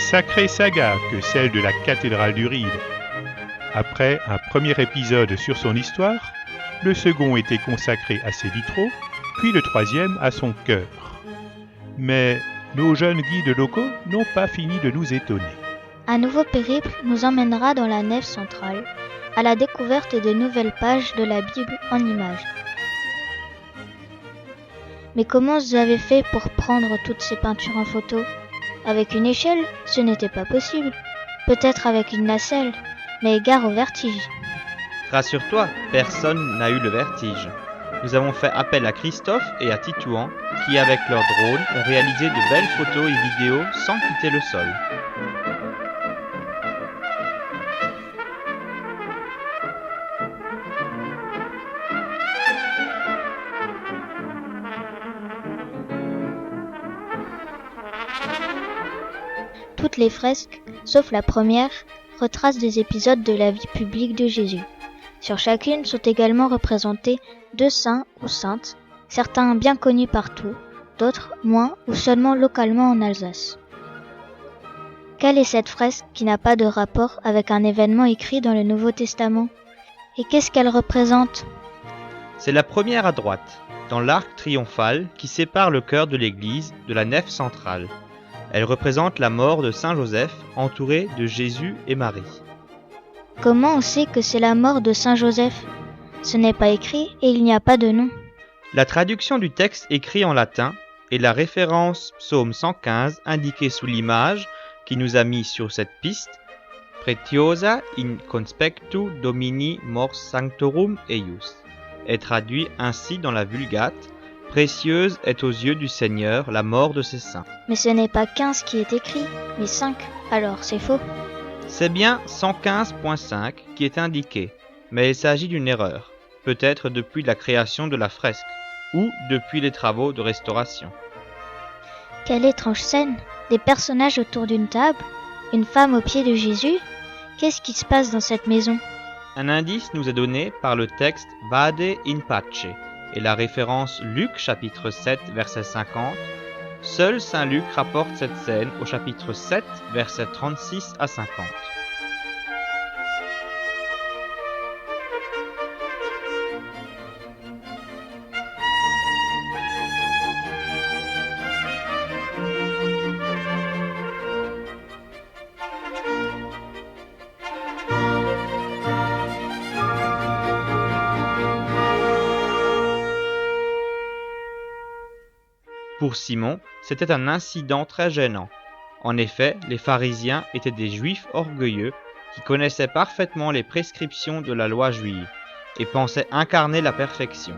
sacrée saga que celle de la cathédrale du Ride. Après un premier épisode sur son histoire, le second était consacré à ses vitraux, puis le troisième à son cœur. Mais nos jeunes guides locaux n'ont pas fini de nous étonner. Un nouveau périple nous emmènera dans la nef centrale, à la découverte de nouvelles pages de la Bible en images. Mais comment vous avez fait pour prendre toutes ces peintures en photo ? Avec une échelle, ce n'était pas possible. Peut-être avec une nacelle, mais gare au vertige. Rassure-toi, personne n'a eu le vertige. Nous avons fait appel à Christophe et à Titouan, qui avec leur drone ont réalisé de belles photos et vidéos sans quitter le sol. Toutes les fresques, sauf la première, retracent des épisodes de la vie publique de Jésus. Sur chacune sont également représentés 2 saints ou saintes, certains bien connus partout, d'autres moins ou seulement localement en Alsace. Quelle est cette fresque qui n'a pas de rapport avec un événement écrit dans le Nouveau Testament ? Et qu'est-ce qu'elle représente ? C'est la première à droite, dans l'arc triomphal qui sépare le chœur de l'église de la nef centrale. Elle représente la mort de Saint Joseph, entouré de Jésus et Marie. Comment on sait que c'est la mort de Saint Joseph ? Ce n'est pas écrit et il n'y a pas de nom. La traduction du texte écrit en latin et la référence psaume 115 indiquée sous l'image qui nous a mis sur cette piste, Pretiosa in conspectu Domini mors sanctorum eius, est traduit ainsi dans la Vulgate. Précieuse est aux yeux du Seigneur la mort de ses saints. Mais ce n'est pas 15 qui est écrit, mais 5, alors c'est faux. C'est bien 115.5 qui est indiqué, mais il s'agit d'une erreur, peut-être depuis la création de la fresque, ou depuis les travaux de restauration. Quelle étrange scène ! Des personnages autour d'une table, une femme au pied de Jésus. Qu'est-ce qui se passe dans cette maison ? Un indice nous est donné par le texte Vade in pace et la référence Luc chapitre 7 verset 50. Seul Saint Luc rapporte cette scène au chapitre 7 verset 36 à 50. Pour Simon, c'était un incident très gênant. En effet, les pharisiens étaient des juifs orgueilleux qui connaissaient parfaitement les prescriptions de la loi juive et pensaient incarner la perfection.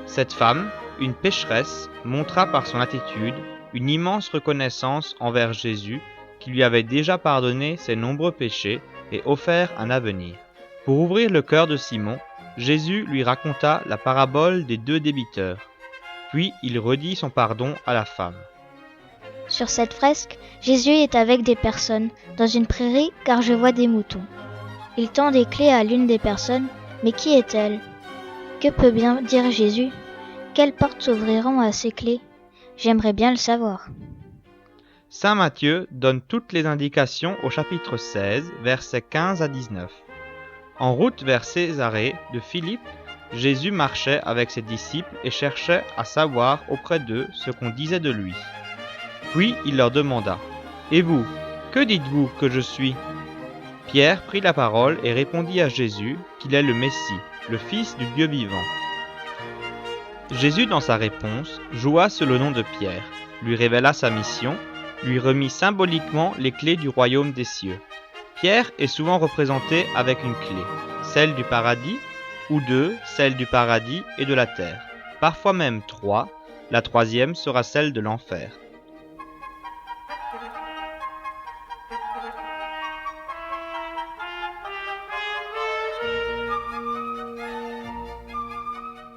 Cette femme, une pécheresse, montra par son attitude une immense reconnaissance envers Jésus qui lui avait déjà pardonné ses nombreux péchés et offert un avenir. Pour ouvrir le cœur de Simon, Jésus lui raconta la parabole des 2 débiteurs. Puis il redit son pardon à la femme. Sur cette fresque, Jésus est avec des personnes, dans une prairie car je vois des moutons. Il tend des clés à l'une des personnes, mais qui est-elle ? Que peut bien dire Jésus ? Quelles portes s'ouvriront à ces clés ? J'aimerais bien le savoir. Saint Matthieu donne toutes les indications au chapitre 16, versets 15 à 19. En route vers Césarée de Philippe, Jésus marchait avec ses disciples et cherchait à savoir auprès d'eux ce qu'on disait de lui. Puis il leur demanda : « Et vous, que dites-vous que je suis ?» Pierre prit la parole et répondit à Jésus qu'il est le Messie, le Fils du Dieu vivant. Jésus, dans sa réponse, joua sur le nom de Pierre, lui révéla sa mission, lui remit symboliquement les clés du royaume des cieux. Pierre est souvent représenté avec une clé, celle du paradis, ou 2, celle du paradis et de la terre. Parfois même 3, la 3e sera celle de l'enfer.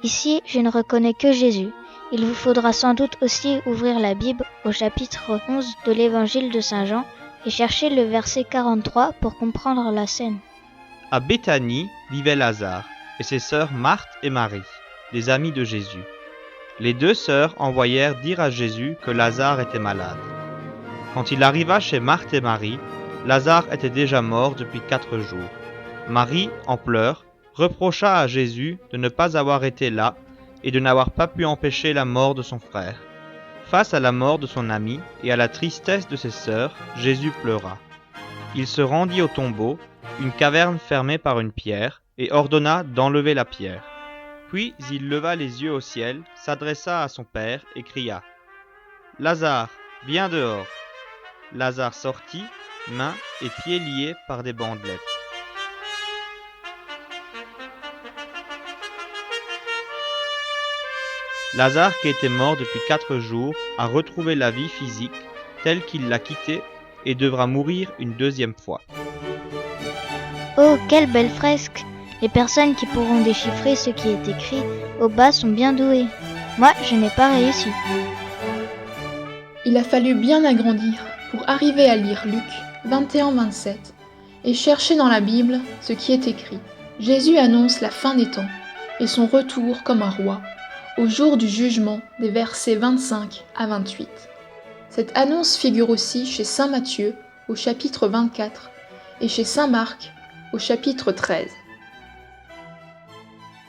Ici, je ne reconnais que Jésus. Il vous faudra sans doute aussi ouvrir la Bible au chapitre 11 de l'évangile de Saint Jean et chercher le verset 43 pour comprendre la scène. À Béthanie vivait Lazare et ses sœurs Marthe et Marie, des amies de Jésus. Les 2 sœurs envoyèrent dire à Jésus que Lazare était malade. Quand il arriva chez Marthe et Marie, Lazare était déjà mort depuis 4 jours. Marie, en pleurs, reprocha à Jésus de ne pas avoir été là et de n'avoir pas pu empêcher la mort de son frère. Face à la mort de son ami et à la tristesse de ses sœurs, Jésus pleura. Il se rendit au tombeau, une caverne fermée par une pierre, et ordonna d'enlever la pierre. Puis il leva les yeux au ciel, s'adressa à son père et cria « Lazare, viens dehors !» Lazare sortit, mains et pieds liés par des bandelettes. Lazare, qui était mort depuis 4 jours, a retrouvé la vie physique telle qu'il l'a quittée et devra mourir une 2e fois. Oh, quelle belle fresque! Les personnes qui pourront déchiffrer ce qui est écrit au bas sont bien douées. Moi, je n'ai pas réussi. Il a fallu bien agrandir pour arriver à lire Luc 21-27 et chercher dans la Bible ce qui est écrit. Jésus annonce la fin des temps et son retour comme un roi au jour du jugement des versets 25 à 28. Cette annonce figure aussi chez saint Matthieu au chapitre 24 et chez saint Marc au chapitre 13.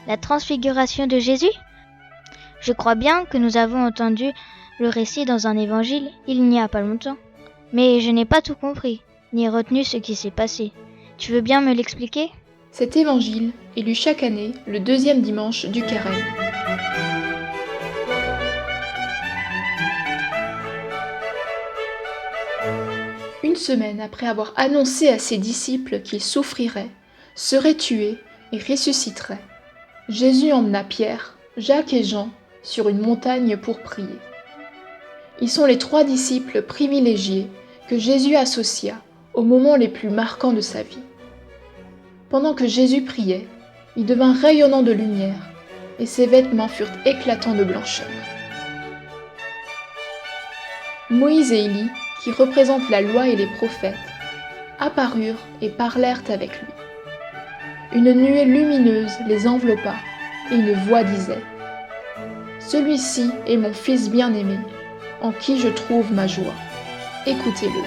La transfiguration de Jésus? Je crois bien que nous avons entendu le récit dans un évangile il n'y a pas longtemps. Mais je n'ai pas tout compris, ni retenu ce qui s'est passé. Tu veux bien me l'expliquer? Cet évangile est lu chaque année le 2e dimanche du Carême. Une semaine après avoir annoncé à ses disciples qu'il souffrirait, serait tué et ressusciterait, Jésus emmena Pierre, Jacques et Jean sur une montagne pour prier. Ils sont les 3 disciples privilégiés que Jésus associa aux moments les plus marquants de sa vie. Pendant que Jésus priait, il devint rayonnant de lumière et ses vêtements furent éclatants de blancheur. Moïse et Élie, qui représentent la loi et les prophètes, apparurent et parlèrent avec lui. Une nuée lumineuse les enveloppa et une voix disait « Celui-ci est mon fils bien-aimé, en qui je trouve ma joie. Écoutez-le. »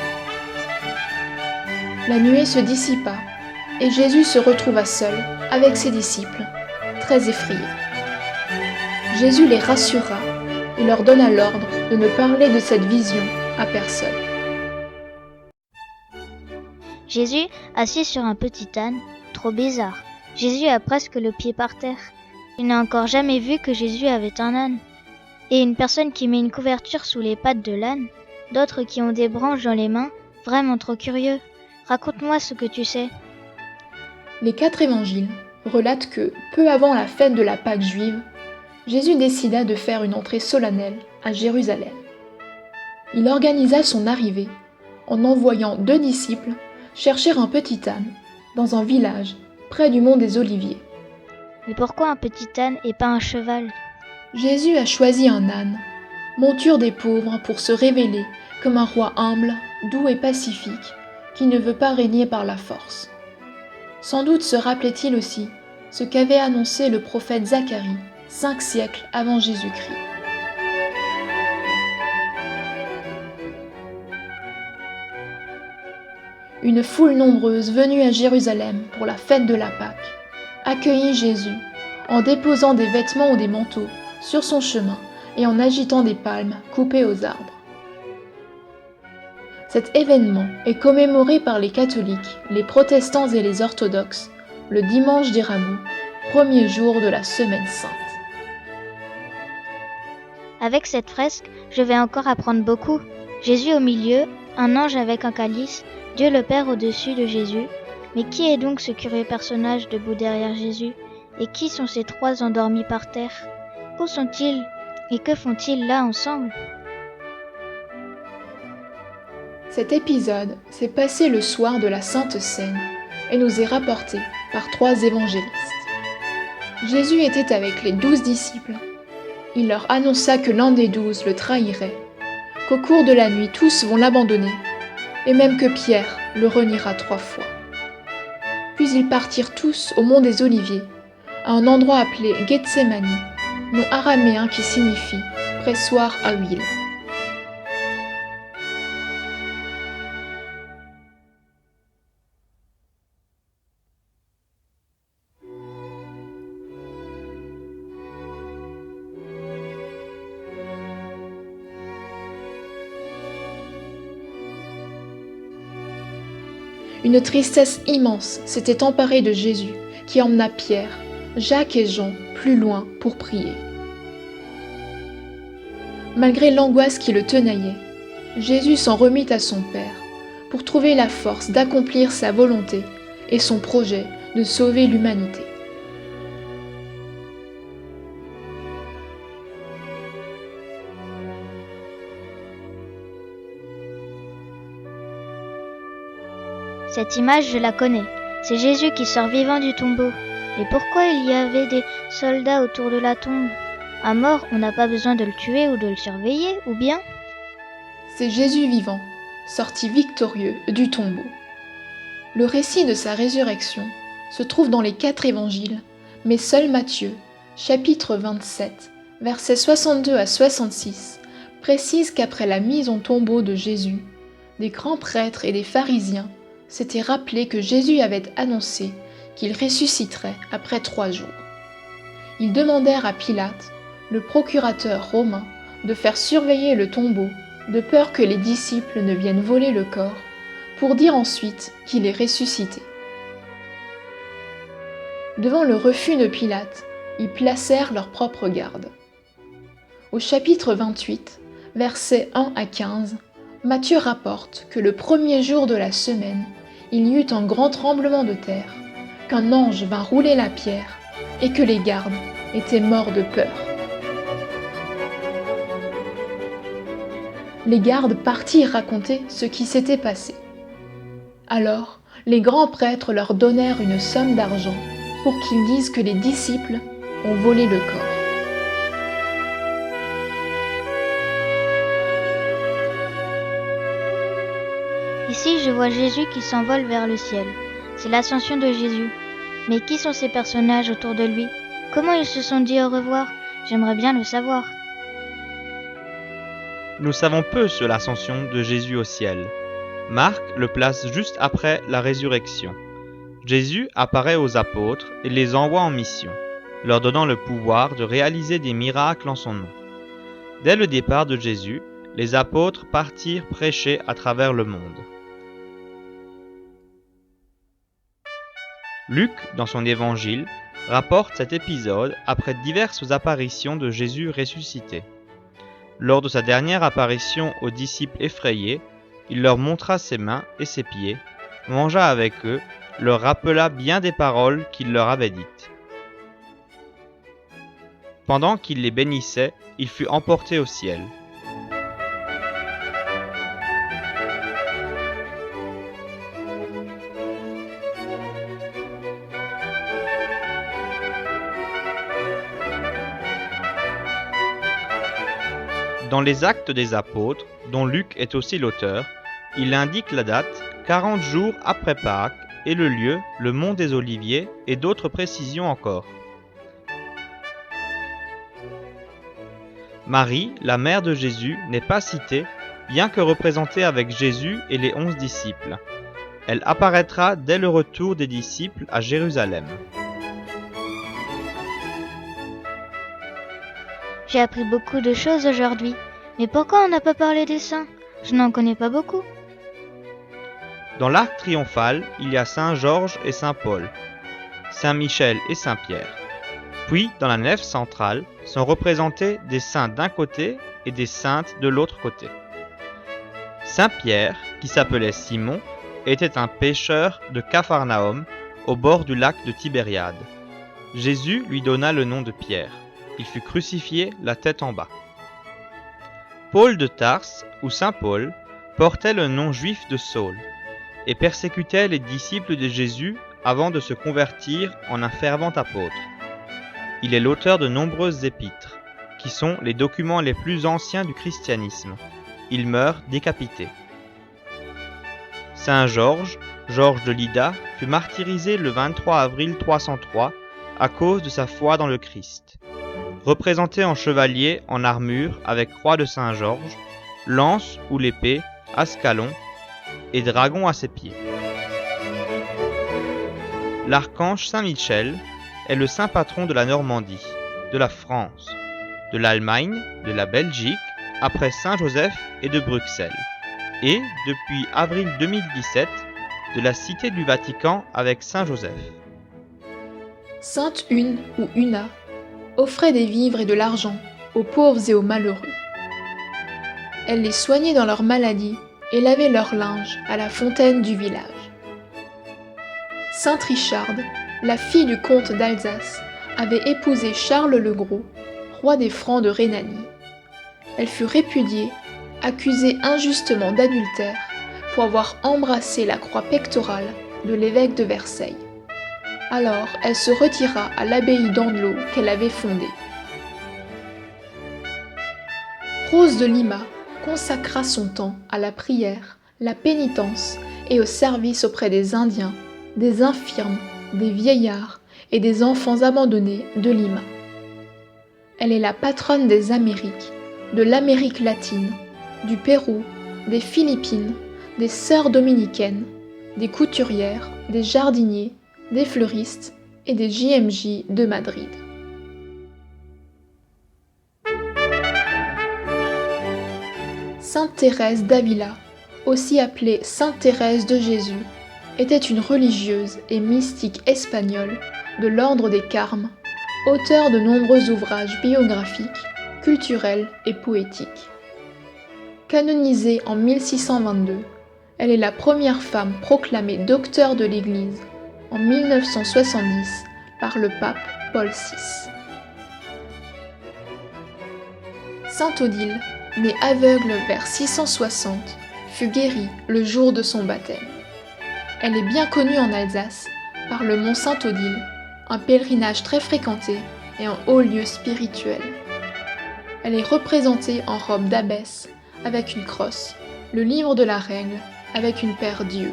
La nuée se dissipa et Jésus se retrouva seul avec ses disciples, très effrayés. Jésus les rassura et leur donna l'ordre de ne parler de cette vision à personne. Jésus assis sur un petit âne, trop bizarre. Jésus a presque le pied par terre. Il n'a encore jamais vu que Jésus avait un âne. Et une personne qui met une couverture sous les pattes de l'âne, d'autres qui ont des branches dans les mains, vraiment trop curieux. Raconte-moi ce que tu sais. Les 4 évangiles relatent que, peu avant la fête de la Pâque juive, Jésus décida de faire une entrée solennelle à Jérusalem. Il organisa son arrivée en envoyant 2 disciples chercher un petit âne dans un village près du mont des Oliviers. Mais pourquoi un petit âne et pas un cheval? Jésus a choisi un âne, monture des pauvres, pour se révéler comme un roi humble, doux et pacifique, qui ne veut pas régner par la force. Sans doute se rappelait-il aussi ce qu'avait annoncé le prophète Zacharie 5 siècles avant Jésus-Christ. Une foule nombreuse venue à Jérusalem pour la fête de la Pâque accueillit Jésus en déposant des vêtements ou des manteaux sur son chemin et en agitant des palmes coupées aux arbres. Cet événement est commémoré par les catholiques, les protestants et les orthodoxes le dimanche des Rameaux, premier jour de la Semaine Sainte. Avec cette fresque, je vais encore apprendre beaucoup. Jésus au milieu, un ange avec un calice, Dieu le Père au-dessus de Jésus. Mais qui est donc ce curieux personnage debout derrière Jésus? Et qui sont ces 3 endormis par terre? Où sont-ils? Et que font-ils là ensemble? Cet épisode s'est passé le soir de la Sainte Seine et nous est rapporté par 3 évangélistes. Jésus était avec les 12 disciples. Il leur annonça que l'un des 12 le trahirait, qu'au cours de la nuit tous vont l'abandonner, et même que Pierre le reniera 3 fois. Puis ils partirent tous au mont des Oliviers, à un endroit appelé Gethsémani, nom araméen qui signifie pressoir à huile. Une tristesse immense s'était emparée de Jésus, qui emmena Pierre, Jacques et Jean plus loin pour prier. Malgré l'angoisse qui le tenaillait, Jésus s'en remit à son Père pour trouver la force d'accomplir sa volonté et son projet de sauver l'humanité. Cette image, je la connais. C'est Jésus qui sort vivant du tombeau. Et pourquoi il y avait des soldats autour de la tombe? À mort, on n'a pas besoin de le tuer ou de le surveiller, ou bien? C'est Jésus vivant, sorti victorieux du tombeau. Le récit de sa résurrection se trouve dans les 4 évangiles, mais seul Matthieu, chapitre 27, versets 62 à 66, précise qu'après la mise en tombeau de Jésus, des grands prêtres et des pharisiens s'étaient rappelés que Jésus avait annoncé qu'il ressusciterait après 3 jours. Ils demandèrent à Pilate, le procurateur romain, de faire surveiller le tombeau, de peur que les disciples ne viennent voler le corps, pour dire ensuite qu'il est ressuscité. Devant le refus de Pilate, ils placèrent leur propre garde. Au chapitre 28, versets 1 à 15, Matthieu rapporte que le premier jour de la semaine, il y eut un grand tremblement de terre, qu'un ange vint rouler la pierre et que les gardes étaient morts de peur. Les gardes partirent raconter ce qui s'était passé. Alors, les grands prêtres leur donnèrent une somme d'argent pour qu'ils disent que les disciples ont volé le corps. Ici, je vois Jésus qui s'envole vers le ciel. C'est l'ascension de Jésus. Mais qui sont ces personnages autour de lui? Comment ils se sont dit au revoir? J'aimerais bien le savoir. Nous savons peu sur l'ascension de Jésus au ciel. Marc le place juste après la résurrection. Jésus apparaît aux apôtres et les envoie en mission, leur donnant le pouvoir de réaliser des miracles en son nom. Dès le départ de Jésus, les apôtres partirent prêcher à travers le monde. Luc, dans son évangile, rapporte cet épisode après diverses apparitions de Jésus ressuscité. Lors de sa dernière apparition aux disciples effrayés, il leur montra ses mains et ses pieds, mangea avec eux, leur rappela bien des paroles qu'il leur avait dites. Pendant qu'il les bénissait, il fut emporté au ciel. Dans les Actes des Apôtres, dont Luc est aussi l'auteur, il indique la date 40 jours après Pâques et le lieu, le mont des Oliviers, et d'autres précisions encore. Marie, la mère de Jésus, n'est pas citée, bien que représentée avec Jésus et les 11 disciples. Elle apparaîtra dès le retour des disciples à Jérusalem. J'ai appris beaucoup de choses aujourd'hui. Mais pourquoi on n'a pas parlé des saints? Je n'en connais pas beaucoup. Dans l'arc triomphal, il y a Saint Georges et Saint Paul, Saint Michel et Saint Pierre. Puis, dans la nef centrale, sont représentés des saints d'un côté et des saintes de l'autre côté. Saint Pierre, qui s'appelait Simon, était un pêcheur de Capharnaüm, au bord du lac de Tibériade. Jésus lui donna le nom de Pierre. Il fut crucifié la tête en bas. Paul de Tarse, ou Saint Paul, portait le nom juif de Saul et persécutait les disciples de Jésus avant de se convertir en un fervent apôtre. Il est l'auteur de nombreuses épîtres, qui sont les documents les plus anciens du christianisme. Il meurt décapité. Saint Georges, Georges de Lydda, fut martyrisé le 23 avril 303 à cause de sa foi dans le Christ. Représenté en chevalier en armure avec croix de Saint Georges, lance ou l'épée, ascalon et dragon à ses pieds. L'archange Saint Michel est le saint patron de la Normandie, de la France, de l'Allemagne, de la Belgique, après Saint Joseph et de Bruxelles, et, depuis avril 2017, de la Cité du Vatican avec Saint Joseph. Sainte Une ou Una offrait des vivres et de l'argent aux pauvres et aux malheureux. Elle les soignait dans leurs maladies et lavait leur linge à la fontaine du village. Sainte Richarde, la fille du comte d'Alsace, avait épousé Charles le Gros, roi des Francs de Rhénanie. Elle fut répudiée, accusée injustement d'adultère pour avoir embrassé la croix pectorale de l'évêque de Versailles. Alors elle se retira à l'abbaye d'Andelot qu'elle avait fondée. Rose de Lima consacra son temps à la prière, la pénitence et au service auprès des Indiens, des infirmes, des vieillards et des enfants abandonnés de Lima. Elle est la patronne des Amériques, de l'Amérique latine, du Pérou, des Philippines, des sœurs dominicaines, des couturières, des jardiniers, des fleuristes et des JMJ de Madrid. Sainte Thérèse d'Avila, aussi appelée Sainte Thérèse de Jésus, était une religieuse et mystique espagnole de l'ordre des Carmes, auteure de nombreux ouvrages biographiques, culturels et poétiques. Canonisée en 1622, elle est la première femme proclamée docteur de l'Église en 1970 par le pape Paul VI. Sainte Odile, née aveugle vers 660, fut guérie le jour de son baptême. Elle est bien connue en Alsace par le mont Sainte-Odile, un pèlerinage très fréquenté et un haut lieu spirituel. Elle est représentée en robe d'abbesse avec une crosse, le livre de la règle avec une paire d'yeux.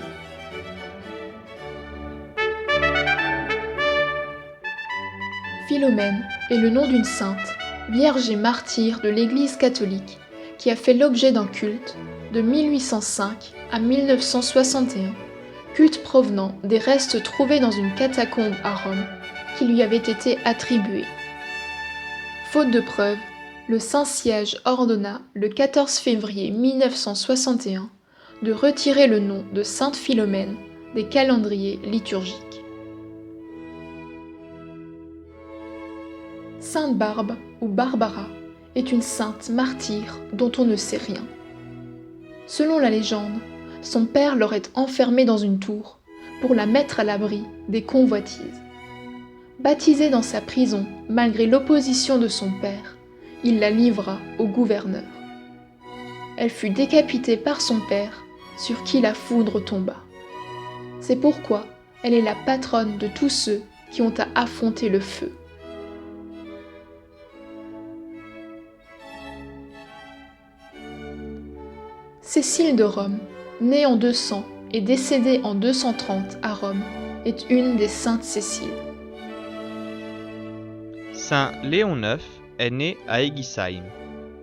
Philomène est le nom d'une sainte, vierge et martyre de l'Église catholique qui a fait l'objet d'un culte de 1805 à 1961, culte provenant des restes trouvés dans une catacombe à Rome qui lui avait été attribué. Faute de preuves, le Saint-Siège ordonna le 14 février 1961 de retirer le nom de Sainte Philomène des calendriers liturgiques. Sainte Barbe ou Barbara est une sainte martyre dont on ne sait rien. Selon la légende, son père l'aurait enfermée dans une tour pour la mettre à l'abri des convoitises. Baptisée dans sa prison malgré l'opposition de son père, il la livra au gouverneur. Elle fut décapitée par son père, sur qui la foudre tomba. C'est pourquoi elle est la patronne de tous ceux qui ont à affronter le feu. Cécile de Rome, née en 200 et décédée en 230 à Rome, est une des saintes Cécile. Saint Léon IX est né à Egisheim,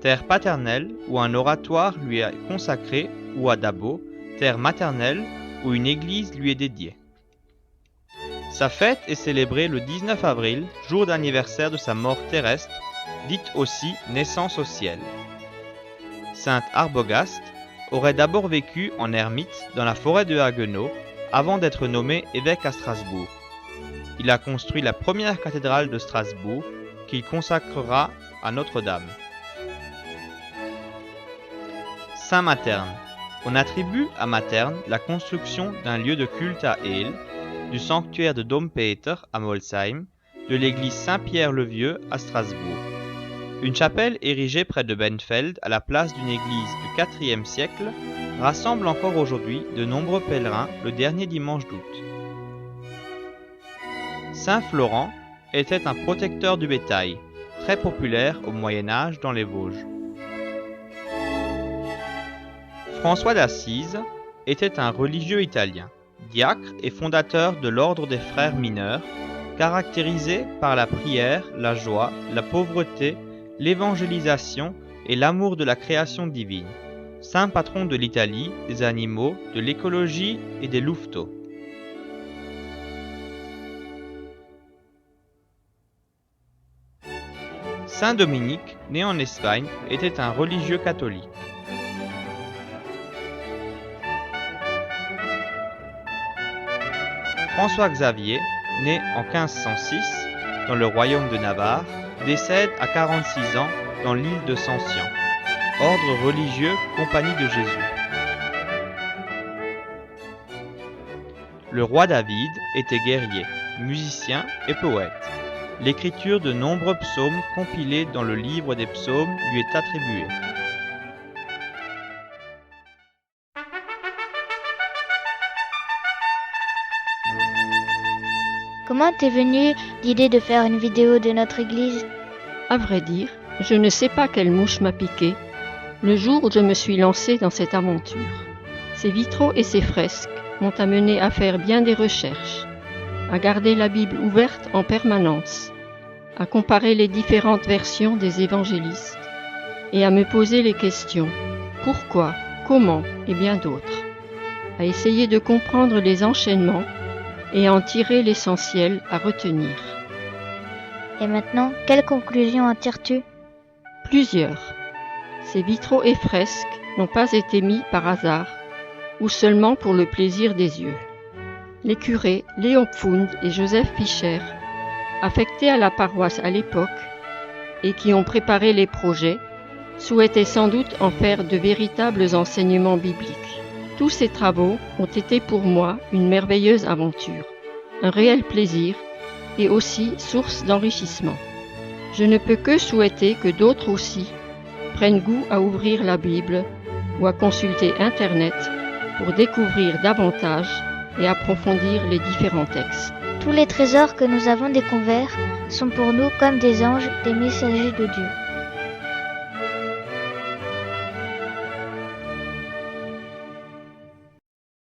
terre paternelle où un oratoire lui est consacré, ou à Dabo, terre maternelle où une église lui est dédiée. Sa fête est célébrée le 19 avril, jour d'anniversaire de sa mort terrestre, dite aussi naissance au ciel. Saint Arbogast aurait d'abord vécu en ermite dans la forêt de Haguenau avant d'être nommé évêque à Strasbourg. Il a construit la première cathédrale de Strasbourg qu'il consacrera à Notre-Dame. Saint Materne. On attribue à Materne la construction d'un lieu de culte à Hehl, du sanctuaire de Dompeter à Molsheim, de l'église Saint-Pierre-le-Vieux à Strasbourg. Une chapelle érigée près de Benfeld à la place d'une église du IVe siècle rassemble encore aujourd'hui de nombreux pèlerins le dernier dimanche d'août. Saint Florent était un protecteur du bétail, très populaire au Moyen Âge dans les Vosges. François d'Assise était un religieux italien, diacre et fondateur de l'ordre des frères mineurs, caractérisé par la prière, la joie, la pauvreté, l'évangélisation et l'amour de la création divine, saint patron de l'Italie, des animaux, de l'écologie et des louveteaux. Saint Dominique, né en Espagne, était un religieux catholique. François Xavier, né en 1506 dans le royaume de Navarre, décède à 46 ans dans l'île de Sancian. Ordre religieux Compagnie de Jésus. Le roi David était guerrier, musicien et poète. L'écriture de nombreux psaumes compilés dans le livre des psaumes lui est attribuée. Comment t'es venue l'idée de faire une vidéo de notre église? À vrai dire, je ne sais pas quelle mouche m'a piqué le jour où je me suis lancée dans cette aventure. Ces vitraux et ces fresques m'ont amené à faire bien des recherches, à garder la Bible ouverte en permanence, à comparer les différentes versions des évangélistes et à me poser les questions « pourquoi, comment ?» et bien d'autres, à essayer de comprendre les enchaînements et à en tirer l'essentiel à retenir. Et maintenant, quelle conclusion en tires-tu? Plusieurs. Ces vitraux et fresques n'ont pas été mis par hasard ou seulement pour le plaisir des yeux. Les curés Léon Pfund et Joseph Fischer, affectés à la paroisse à l'époque et qui ont préparé les projets, souhaitaient sans doute en faire de véritables enseignements bibliques. Tous ces travaux ont été pour moi une merveilleuse aventure, un réel plaisir et aussi source d'enrichissement. Je ne peux que souhaiter que d'autres aussi prennent goût à ouvrir la Bible ou à consulter Internet pour découvrir davantage et approfondir les différents textes. Tous les trésors que nous avons découverts sont pour nous comme des anges, des messagers de Dieu.